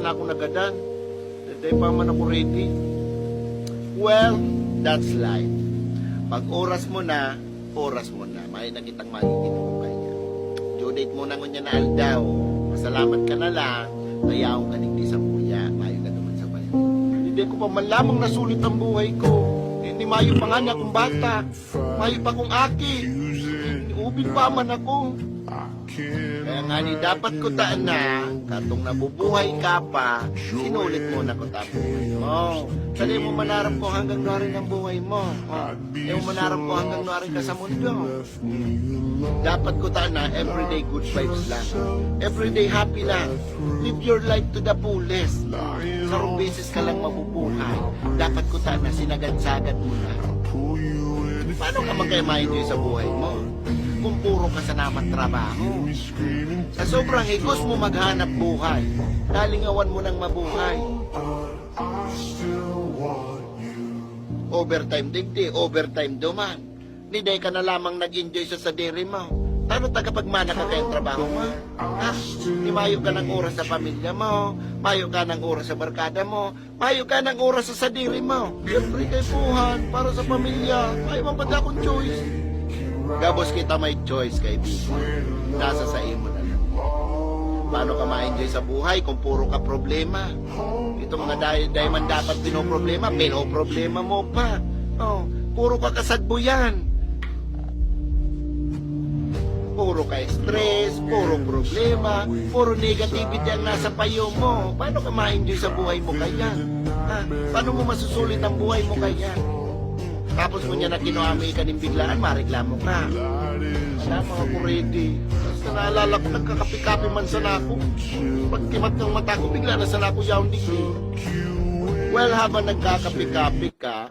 sana ako nagadan. Dahil pa man ako ready. Well, that's life. Pag oras mo na, may nakitang makikita ko kanya. Due date mo na ngunya na aldaw. Masalamat ka na lang. Nayaong ka nigdi sa puya. Mayo ka naman sa bayan. Hindi ko pa man lamang nasulit ang buhay ko. Hindi mayo pa nga na akong bata. Mayo pa akong aki. Ubing pa man ako. Kaya nga ni dapat ko taan na katong nabubuhay ka pa, sinulit mo na ko tabuhay mo. Sali mo manarap ko hanggang nuwarin ang buhay mo. Ayaw manarap ko hanggang nuwarin ka sa mundo. Dapat ko taan na everyday good vibes lang. Everyday happy lang. Live your life to the fullest. Sarong beses ka lang mabubuhay. Dapat ko taan na sinagad-sagad mo na. Paano ka magkaya-ma-enjoy sa buhay mo? Kung puro ka sa naman trabaho. Sa sobrang higos mo maghanap buhay, talingawan mo ng mabuhay. Overtime digdi, overtime duman. Niday ka na lamang nag-enjoy sa sadiri mo. Paano tagapagmana ka kayong trabaho mo? Ha? Di mayo ka ng oras sa pamilya mo, mayo ka ng oras sa barkada mo, mayo ka ng oras sa sadiri mo. Siyempre kay buhan, para sa pamilya, mayo man ba akong choice? Gabos kita may choice, kaibigan. Nasa sa imo na lang. Paano ka ma-enjoy sa buhay kung puro ka problema? Ito mga dahil man dapat pinoproblema, pinoproblema mo pa. Oh, puro ka kasadbuyan. Puro ka stress, puro problema, puro negativity ang nasa payo mo. Paano ka ma-enjoy sa buhay mo kaya? Ha? Paano mo masusulit ang buhay mo kaya? Tapos mo niya na kinuami ka ng biglaan, mareklamo ka. Wala mga ko ready. Basta naalala ko, nagkakapi-kapi man sana ako. Pag kimat ng mata ko, bigla na sana ako yaw. Well, habang nagkakapi-kapi ka,